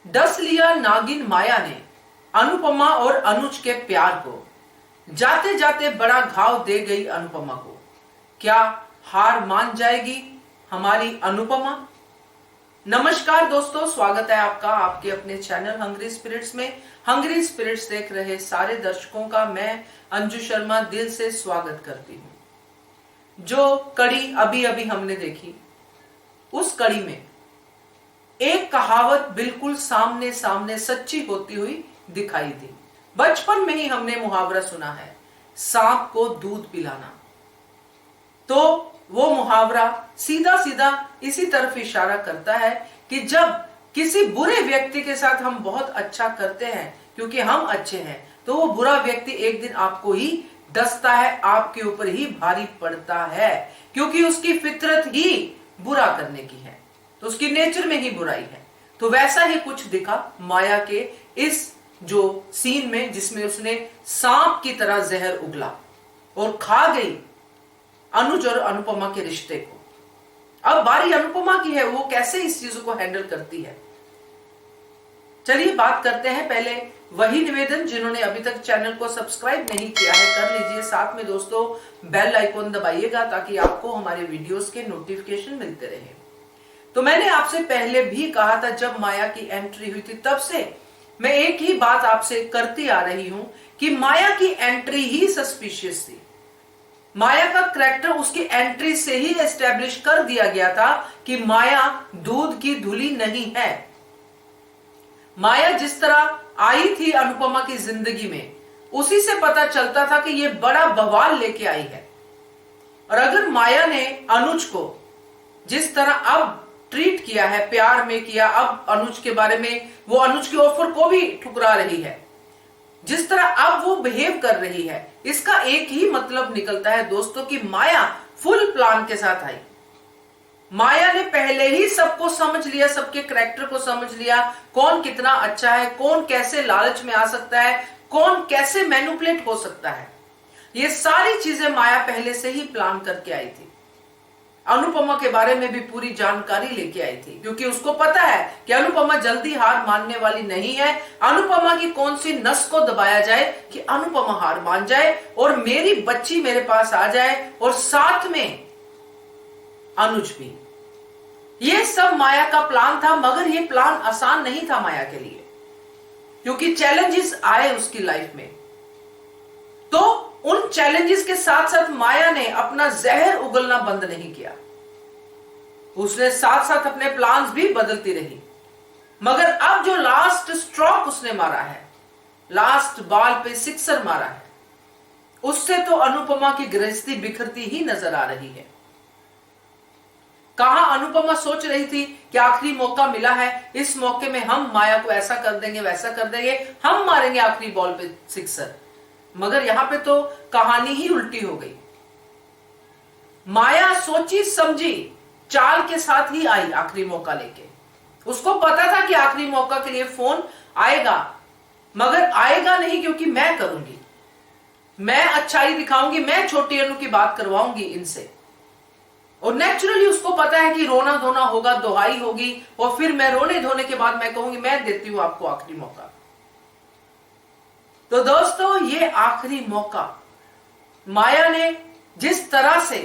डस लिया नागिन माया ने अनुपमा और अनुज के प्यार को। जाते जाते बड़ा घाव दे गई अनुपमा को। क्या हार मान जाएगी हमारी अनुपमा? नमस्कार दोस्तों, स्वागत है आपका आपके अपने चैनल हंग्री स्पिरिट्स में। हंग्री स्पिरिट्स देख रहे सारे दर्शकों का मैं अंजू शर्मा दिल से स्वागत करती हूं। जो कड़ी अभी अभी हमने देखी, उस कड़ी में एक कहावत बिल्कुल सामने सामने सच्ची होती हुई दिखाई दी। बचपन में ही हमने मुहावरा सुना है, सांप को दूध पिलाना। तो वो मुहावरा सीधा सीधा इसी तरफ इशारा करता है कि जब किसी बुरे व्यक्ति के साथ हम बहुत अच्छा करते हैं क्योंकि हम अच्छे हैं, तो वो बुरा व्यक्ति एक दिन आपको ही डसता है, आपके ऊपर ही भारी पड़ता है, क्योंकि उसकी फितरत ही बुरा करने की है, तो उसकी नेचर में ही बुराई है। तो वैसा ही कुछ दिखा माया के इस जो सीन में, जिसमें उसने सांप की तरह जहर उगला और खा गई अनुज और अनुपमा के रिश्ते को। अब बारी अनुपमा की है, वो कैसे इस चीज को हैंडल करती है। चलिए बात करते हैं। पहले वही निवेदन, जिन्होंने अभी तक चैनल को सब्सक्राइब नहीं किया है कर लीजिए। साथ में दोस्तों बेल आइकॉन दबाइएगा ताकि आपको हमारे वीडियोस के नोटिफिकेशन मिलते रहे। तो मैंने आपसे पहले भी कहा था, जब माया की एंट्री हुई थी तब से मैं एक ही बात आपसे करती आ रही हूं कि माया की एंट्री ही सस्पिशियस थी। माया का करैक्टर उसकी एंट्री से ही एस्टेब्लिश कर दिया गया था कि माया दूध की धुली नहीं है। माया जिस तरह आई थी अनुपमा की जिंदगी में, उसी से पता चलता था कि ये बड़ा बवाल लेके आई है। और अगर माया ने अनुज को जिस तरह अब ट्रीट किया है, प्यार में किया, अब अनुज के बारे में वो अनुज के ऑफर को भी ठुकरा रही है, जिस तरह अब वो बिहेव कर रही है, इसका एक ही मतलब निकलता है दोस्तों कि माया फुल प्लान के साथ आई। माया ने पहले ही सबको समझ लिया, सबके करैक्टर को समझ लिया, कौन कितना अच्छा है, कौन कैसे लालच में आ सकता है, कौन कैसे मैनिपुलेट हो सकता है। ये सारी चीजें माया पहले से ही प्लान करके आई थी। अनुपमा के बारे में भी पूरी जानकारी लेके आई थी, क्योंकि उसको पता है कि अनुपमा जल्दी हार मानने वाली नहीं है। अनुपमा की कौन सी नस को दबाया जाए कि अनुपमा हार मान जाए और मेरी बच्ची मेरे पास आ जाए, और साथ में अनुज भी। ये सब माया का प्लान था, मगर ये प्लान आसान नहीं था माया के लिए, क्योंकि चैलेंजेस आए उसकी लाइफ में। तो उन चैलेंजेस के साथ साथ माया ने अपना जहर उगलना बंद नहीं किया। उसने साथ साथ अपने प्लान्स भी बदलती रही। मगर अब जो लास्ट स्ट्रोक उसने मारा है, लास्ट बॉल पे सिक्सर मारा है, उससे तो अनुपमा की गृहस्थी बिखरती ही नजर आ रही है। कहां अनुपमा सोच रही थी कि आखिरी मौका मिला है, इस मौके में हम माया को ऐसा कर देंगे, वैसा कर देंगे, हम मारेंगे आखिरी बॉल पे सिक्सर। मगर यहां पे तो कहानी ही उल्टी हो गई। माया सोची समझी चाल के साथ ही आई आखिरी मौका लेके। उसको पता था कि आखिरी मौका के लिए फोन आएगा, मगर आएगा नहीं क्योंकि मैं करूंगी, मैं अच्छाई दिखाऊंगी, मैं छोटी अनु की बात करवाऊंगी इनसे। और नेचुरली उसको पता है कि रोना धोना होगा, दोहाई होगी, और फिर मैं रोने धोने के बाद मैं कहूंगी मैं देती हूं आपको आखिरी मौका। तो दोस्तों ये आखिरी मौका माया ने जिस तरह से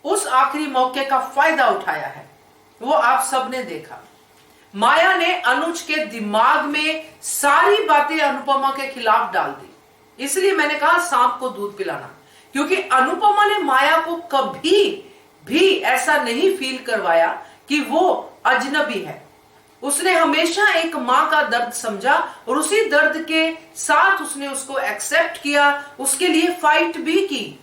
उस आखिरी मौके का फायदा उठाया है, वो आप सबने देखा। माया ने अनुज के दिमाग में सारी बातें अनुपमा के खिलाफ डाल दी। इसलिए मैंने कहा सांप को दूध पिलाना, क्योंकि अनुपमा ने माया को कभी भी ऐसा नहीं फील करवाया कि वो अजनबी है। उसने हमेशा एक मां का दर्द समझा और उसी दर्द के साथ उसने उसको एक्सेप्ट किया, उसके लिए फाइट भी की।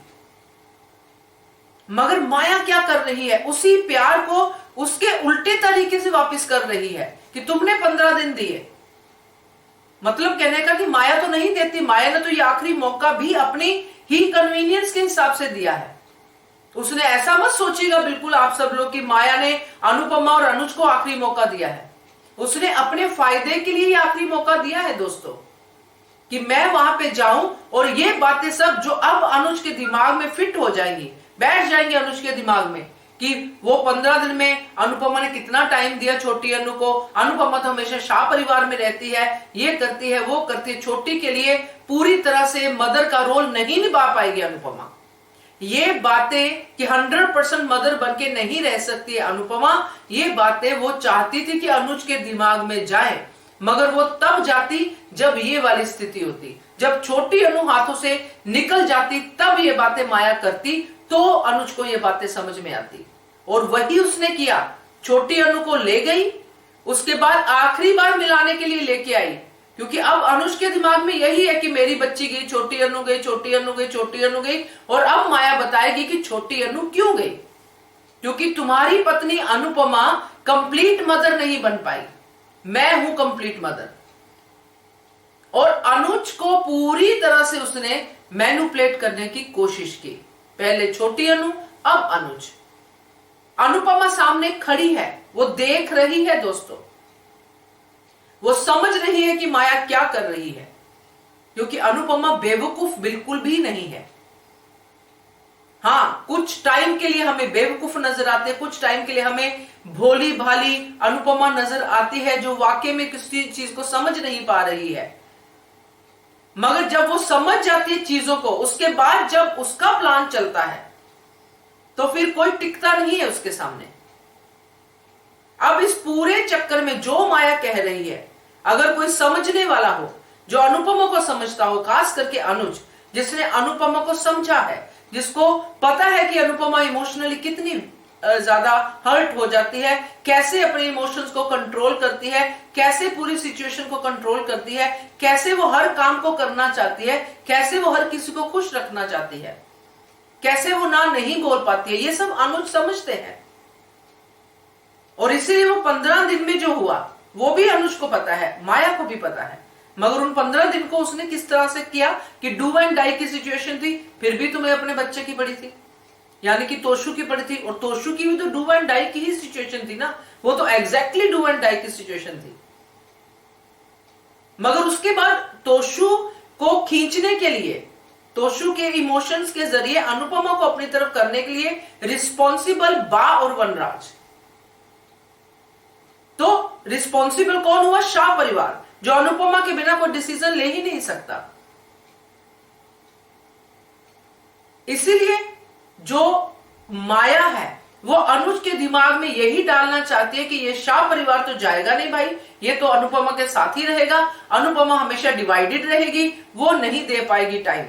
मगर माया क्या कर रही है, उसी प्यार को उसके उल्टे तरीके से वापस कर रही है कि तुमने 15 दिन दिए। मतलब कहने का कि माया तो नहीं देती, माया ने तो ये आखिरी मौका भी अपनी ही कन्वीनियंस के हिसाब से दिया है। उसने ऐसा मत सोचिएगा बिल्कुल आप सब लोग कि माया ने अनुपमा और अनुज को आखिरी मौका दिया है। उसने अपने फायदे के लिए आखिरी मौका दिया है दोस्तों, कि मैं वहां पे जाऊं और ये बातें सब जो अब अनुज के दिमाग में फिट हो जाएंगी, बैठ जाएंगे अनुज के दिमाग में, कि वो 15 दिन में अनुपमा ने कितना टाइम दिया छोटी अनु को। अनुपमा तो हमेशा शाह परिवार में रहती है, ये करती है वो करती है, छोटी के लिए पूरी तरह से मदर का रोल नहीं निभा पाएगी अनुपमा। ये बातें कि 100% मदर बनके नहीं रह सकती है अनुपमा, ये बातें वो चाहती थी कि अनुज के दिमाग में जाए, मगर वो तब जाती जब ये वाली स्थिति होती, जब छोटी अनु हाथों से निकल जाती, तब ये बातें माया करती तो अनुज को ये बातें समझ में आती। और वही उसने किया, छोटी अनु को ले गई, उसके बाद आखिरी बार मिलाने के लिए लेके आई, क्योंकि अब अनुज के दिमाग में यही है कि मेरी बच्ची गई, छोटी अनु गई, छोटी अनु गई, छोटी अनु गई। और अब माया बताएगी कि छोटी अनु क्यों गई, क्योंकि तुम्हारी पत्नी अनुपमा कंप्लीट मदर नहीं बन पाई, मैं हूं कंप्लीट मदर। और अनुज को पूरी तरह से उसने मैनिपुलेट करने की कोशिश की, पहले छोटी अनु, अब अनुज। अनुपमा सामने खड़ी है, वो देख रही है दोस्तों, वो समझ रही है कि माया क्या कर रही है, क्योंकि अनुपमा बेवकूफ बिल्कुल भी नहीं है। हाँ, कुछ टाइम के लिए हमें बेवकूफ नजर आते हैं, कुछ टाइम के लिए हमें भोली भाली अनुपमा नजर आती है, जो वाकई में किसी चीज को समझ नहीं पा रही है। मगर जब वो समझ जाती है चीजों को, उसके बाद जब उसका प्लान चलता है तो फिर कोई टिकता नहीं है उसके सामने। अब इस पूरे चक्कर में जो माया कह रही है, अगर कोई समझने वाला हो, जो अनुपमा को समझता हो, खास करके अनुज, जिसने अनुपमा को समझा है, जिसको पता है कि अनुपमा इमोशनली कितनी ज्यादा हर्ट हो जाती है, कैसे अपने इमोशंस को कंट्रोल करती है, कैसे पूरी सिचुएशन को कंट्रोल करती है, कैसे वो हर काम को करना चाहती है, कैसे वो हर किसी को खुश रखना चाहती है, कैसे वो ना नहीं बोल पाती है, ये सब अनुज समझते हैं। और इसीलिए वो 15 दिन में जो हुआ वो भी अनुज को पता है, माया को भी पता है, मगर उन 15 दिन को उसने किस तरह से किया कि डू एंड डाई की सिचुएशन थी, फिर भी तुम्हें अपने बच्चे की पड़ी थी, यानी कि तोशु की पड़ी थी, और तोशु की भी तो डू एंड डाई की ही सिचुएशन थी ना, वो तो एग्जैक्टली डू एंड डाई की सिचुएशन थी। मगर उसके बाद तोशु को खींचने के लिए, तोशु के इमोशंस के जरिए अनुपमा को अपनी तरफ करने के लिए रिस्पॉन्सिबल बा और वनराज। तो रिस्पॉन्सिबल कौन हुआ? शाह परिवार, जो अनुपमा के बिना कोई डिसीजन ले ही नहीं सकता। इसीलिए जो माया है वो अनुज के दिमाग में यही डालना चाहती है कि ये शाह परिवार तो जाएगा नहीं भाई, ये तो अनुपमा के साथ ही रहेगा, अनुपमा हमेशा डिवाइडेड रहेगी, वो नहीं दे पाएगी टाइम।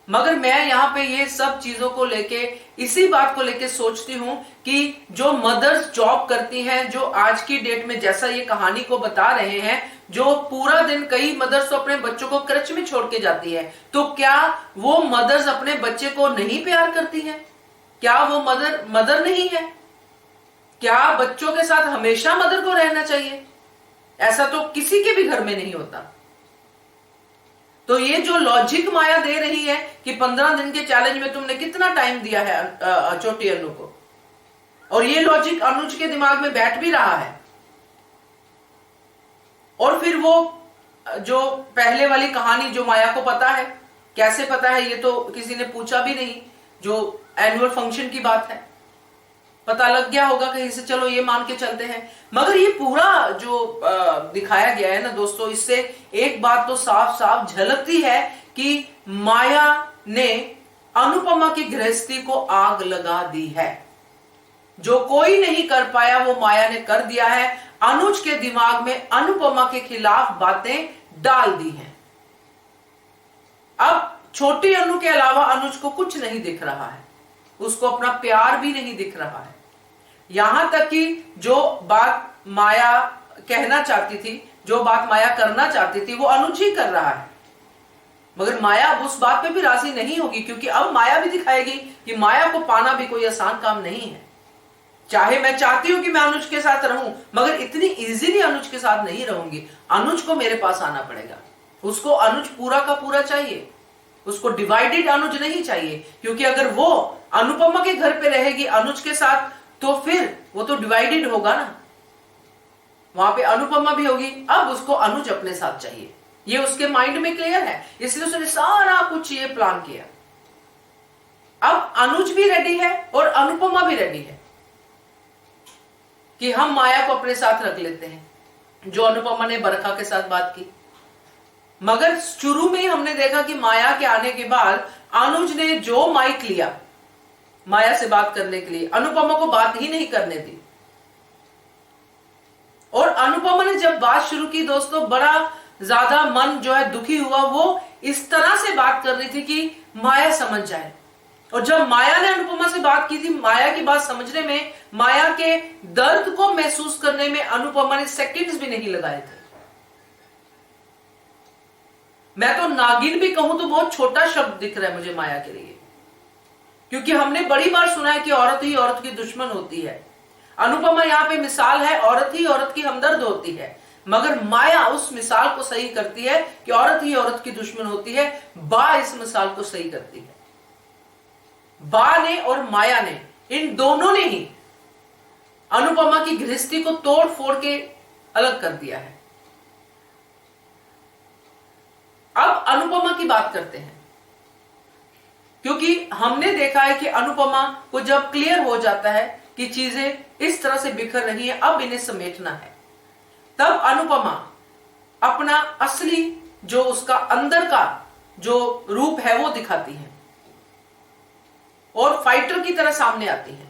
मगर मैं यहाँ पे ये सब चीजों को लेके, इसी बात को लेके सोचती हूं कि जो मदर्स जॉब करती हैं, जो आज की डेट में जैसा ये कहानी को बता रहे हैं, जो पूरा दिन, कई मदर्स तो अपने बच्चों को क्रच में छोड़ के जाती है, तो क्या वो मदर्स अपने बच्चे को नहीं प्यार करती हैं? क्या वो मदर नहीं है? क्या बच्चों के साथ हमेशा मदर को रहना चाहिए? ऐसा तो किसी के भी घर में नहीं होता। तो ये जो लॉजिक माया दे रही है कि 15 दिन के चैलेंज में तुमने कितना टाइम दिया है छोटी अनु को, और ये लॉजिक अनुज के दिमाग में बैठ भी रहा है। और फिर वो जो पहले वाली कहानी जो माया को पता है, कैसे पता है ये तो किसी ने पूछा भी नहीं, जो एनुअल फंक्शन की बात है, पता लग गया होगा कहीं से, चलो ये मान के चलते हैं। मगर ये पूरा जो दिखाया गया है ना दोस्तों, इससे एक बात तो साफ साफ झलकती है कि माया ने अनुपमा की गृहस्थी को आग लगा दी है। जो कोई नहीं कर पाया वो माया ने कर दिया है, अनुज के दिमाग में अनुपमा के खिलाफ बातें डाल दी हैं। अब छोटी अनु के अलावा अनुज को कुछ नहीं दिख रहा है, उसको अपना प्यार भी नहीं दिख रहा है। यहां तक कि जो बात माया कहना चाहती थी, जो बात माया करना चाहती थी, वो अनुज ही कर रहा है। मगर माया अब उस बात पे भी राजी नहीं होगी, क्योंकि अब माया भी दिखाएगी कि माया को पाना भी कोई आसान काम नहीं है। चाहे मैं चाहती हूं कि मैं अनुज के साथ रहूं, मगर इतनी इजीली अनुज के साथ नहीं रहूंगी। अनुज को मेरे पास आना पड़ेगा, उसको अनुज पूरा का पूरा चाहिए, उसको डिवाइडेड अनुज नहीं चाहिए। क्योंकि अगर वो अनुपमा के घर पे रहेगी अनुज के साथ, तो फिर वो तो डिवाइडेड होगा ना, वहां पे अनुपमा भी होगी। अब उसको अनुज अपने साथ चाहिए, ये उसके माइंड में क्लियर है, इसलिए उसने सारा कुछ ये प्लान किया। अब अनुज भी रेडी है और अनुपमा भी रेडी है। कि हम माया को अपने साथ रख लेते हैं, जो अनुपमा ने बरखा के साथ बात की। मगर शुरू में ही हमने देखा कि माया के आने के बाद अनुज ने जो माइक लिया माया से बात करने के लिए, अनुपमा को बात ही नहीं करने दी। और अनुपमा ने जब बात शुरू की दोस्तों, बड़ा ज्यादा मन जो है दुखी हुआ। वो इस तरह से बात कर रही थी कि माया समझ जाए। और जब माया ने अनुपमा से बात की थी, माया की बात समझने में, माया के दर्द को महसूस करने में अनुपमा ने सेकंड्स भी नहीं लगाए थे। मैं तो नागिन भी कहूं तो बहुत छोटा शब्द दिख रहा है मुझे माया के लिए, क्योंकि हमने बड़ी बार सुना है कि औरत ही औरत की दुश्मन होती है। अनुपमा यहां पे मिसाल है, औरत ही औरत की हमदर्द होती है। मगर माया उस मिसाल को सही करती है कि औरत ही औरत की दुश्मन होती है। बा इस मिसाल को सही करती है। बा ने और माया ने, इन दोनों ने ही अनुपमा की गृहस्थी को तोड़ फोड़ के अलग कर दिया है। अब अनुपमा की बात करते हैं, क्योंकि हमने देखा है कि अनुपमा को जब क्लियर हो जाता है कि चीजें इस तरह से बिखर रही हैं, अब इन्हें समेटना है, तब अनुपमा अपना असली जो उसका अंदर का जो रूप है वो दिखाती है और फाइटर की तरह सामने आती है।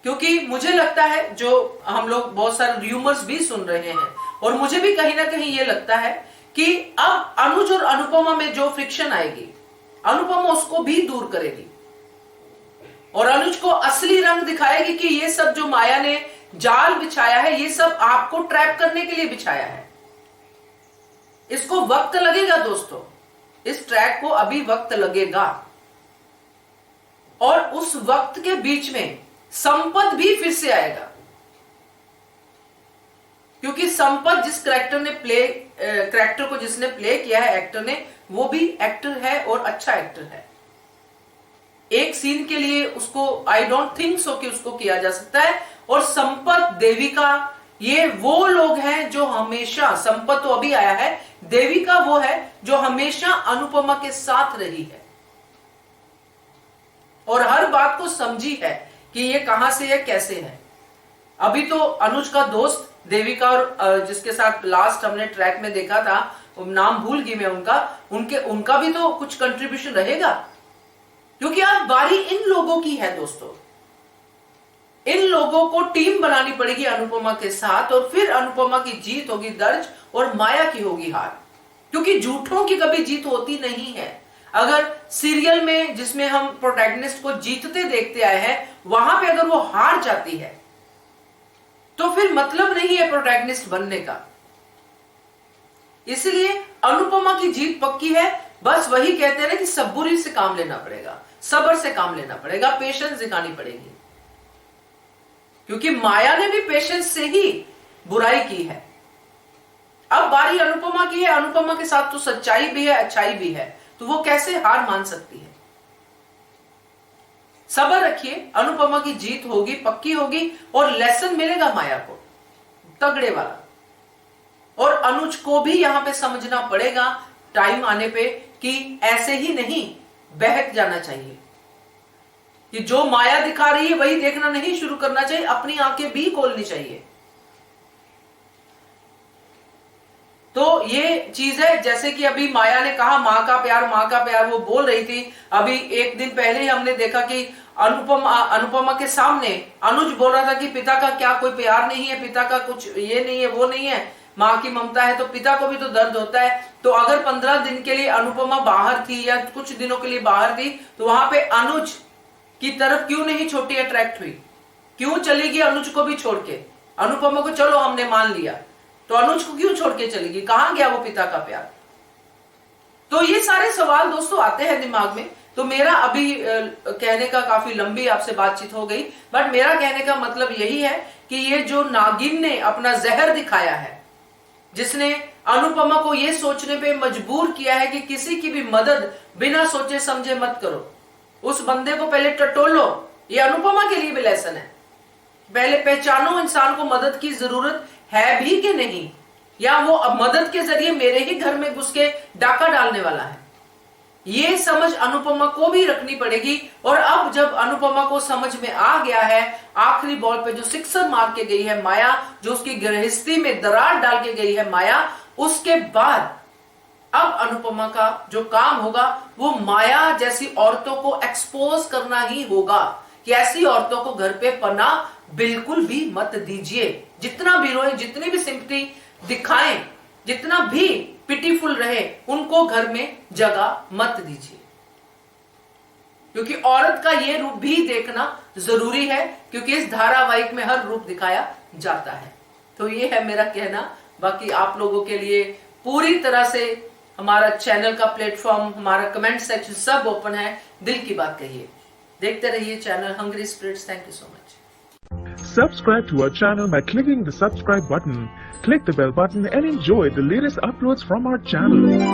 क्योंकि मुझे लगता है, जो हम लोग बहुत सारे र्यूमर्स भी सुन रहे हैं, और मुझे भी कहीं ना कहीं ये लगता है कि अब अनुज और अनुपमा में जो फ्रिक्शन आएगी, अनुपमा उसको भी दूर करेगी और अनुज को असली रंग दिखाएगी कि ये सब जो माया ने जाल बिछाया है, ये सब आपको ट्रैप करने के लिए बिछाया है। इसको वक्त लगेगा दोस्तों, इस ट्रैक को अभी वक्त लगेगा। और उस वक्त के बीच में संपत भी फिर से आएगा, क्योंकि संपत जिस कैरेक्टर को जिसने प्ले किया है एक्टर ने, वो भी एक्टर है और अच्छा एक्टर है। एक सीन के लिए उसको आई डोंट थिंक सो कि उसको किया जा सकता है। और संपत, देविका, ये वो लोग हैं जो हमेशा, संपत तो अभी आया है, देविका वो है जो हमेशा अनुपमा के साथ रही है और हर बात को समझी है कि ये कहां से है, कैसे है। अभी तो अनुज का दोस्त देविका और जिसके साथ लास्ट हमने ट्रैक में देखा था, नाम भूल गई मैं उनका भी तो कुछ कंट्रीब्यूशन रहेगा, क्योंकि अब बारी इन लोगों की है दोस्तों। इन लोगों को टीम बनानी पड़ेगी अनुपमा के साथ, और फिर अनुपमा की जीत होगी दर्ज और माया की होगी हार, क्योंकि झूठों की कभी जीत होती नहीं है। अगर सीरियल में जिसमें हम प्रोटैगनिस्ट को जीतते देखते आए हैं, वहां पे अगर वो हार जाती है तो फिर मतलब नहीं है प्रोटैगनिस्ट बनने का। इसलिए अनुपमा की जीत पक्की है। बस वही कहते हैं ना कि सबूरी से काम लेना पड़ेगा, सब्र से काम लेना पड़ेगा, पेशेंस दिखानी पड़ेगी, क्योंकि माया ने भी पेशेंस से ही बुराई की है। अब बारी अनुपमा की है, अनुपमा के साथ तो सच्चाई भी है, अच्छाई भी है, तो वो कैसे हार मान सकती है। सब्र रखिए, अनुपमा की जीत होगी, पक्की होगी, और लेसन मिलेगा माया को तगड़े वाला। और अनुज को भी यहां पे समझना पड़ेगा टाइम आने पे कि ऐसे ही नहीं बहक जाना चाहिए, कि जो माया दिखा रही है वही देखना नहीं शुरू करना चाहिए, अपनी आंखें भी खोलनी चाहिए। तो ये चीज है, जैसे कि अभी माया ने कहा मां का प्यार वो बोल रही थी। अभी एक दिन पहले ही हमने देखा कि अनुपमा के सामने अनुज बोल रहा था कि पिता का क्या कोई प्यार नहीं है, पिता का कुछ ये नहीं है, वो नहीं है, मां की ममता है, तो पिता को भी तो दर्द होता है। तो अगर 15 दिन के लिए अनुपमा बाहर थी या कुछ दिनों के लिए बाहर थी, तो वहां पे अनुज की तरफ क्यों नहीं छोटी अट्रैक्ट हुई, क्यों चलेगी अनुज को भी छोड़ के। अनुपमा को चलो हमने मान लिया, तो अनुज को क्यों छोड़ के चलेगी, कहां गया वो पिता का प्यार। तो ये सारे सवाल दोस्तों आते हैं दिमाग में। तो मेरा अभी कहने का, काफी लंबी आपसे बातचीत हो गई, बट मेरा कहने का मतलब यही है कि ये जो नागिन ने अपना जहर दिखाया है, जिसने अनुपमा को ये सोचने पे मजबूर किया है कि किसी की भी मदद बिना सोचे समझे मत करो, उस बंदे को पहले टटोलो। ये अनुपमा के लिए भी लेसन है, पहले पहचानो इंसान को मदद की जरूरत है भी कि नहीं, या वो अब मदद के जरिए मेरे ही घर में घुस के डाका डालने वाला है। ये समझ अनुपमा को भी रखनी पड़ेगी। और अब जब अनुपमा को समझ में आ गया है, आखिरी बॉल पे जो सिक्सर मार के गई है माया, जो उसकी गृहस्थी में दरार डाल के गई है माया, उसके बाद अब अनुपमा का जो काम होगा वो माया जैसी औरतों को एक्सपोज करना ही होगा कि ऐसी औरतों को घर पे पनाह बिल्कुल भी मत दीजिए। जितना भी रोए, जितनी भी सिंपैथी दिखाएं, जितना भी पिटीफुल रहे, उनको घर में जगह मत दीजिए, क्योंकि औरत का ये रूप भी देखना जरूरी है, क्योंकि इस धारावाहिक में हर रूप दिखाया जाता है। तो ये है मेरा कहना। बाकी आप लोगों के लिए पूरी तरह से हमारा चैनल का प्लेटफॉर्म, हमारा कमेंट सेक्शन सब ओपन है। दिल की बात कहिए, देखते रहिए channel hungry spirits. Thank you so much. Subscribe to our channel by clicking the subscribe button. Click the bell button and enjoy the latest uploads from our channel.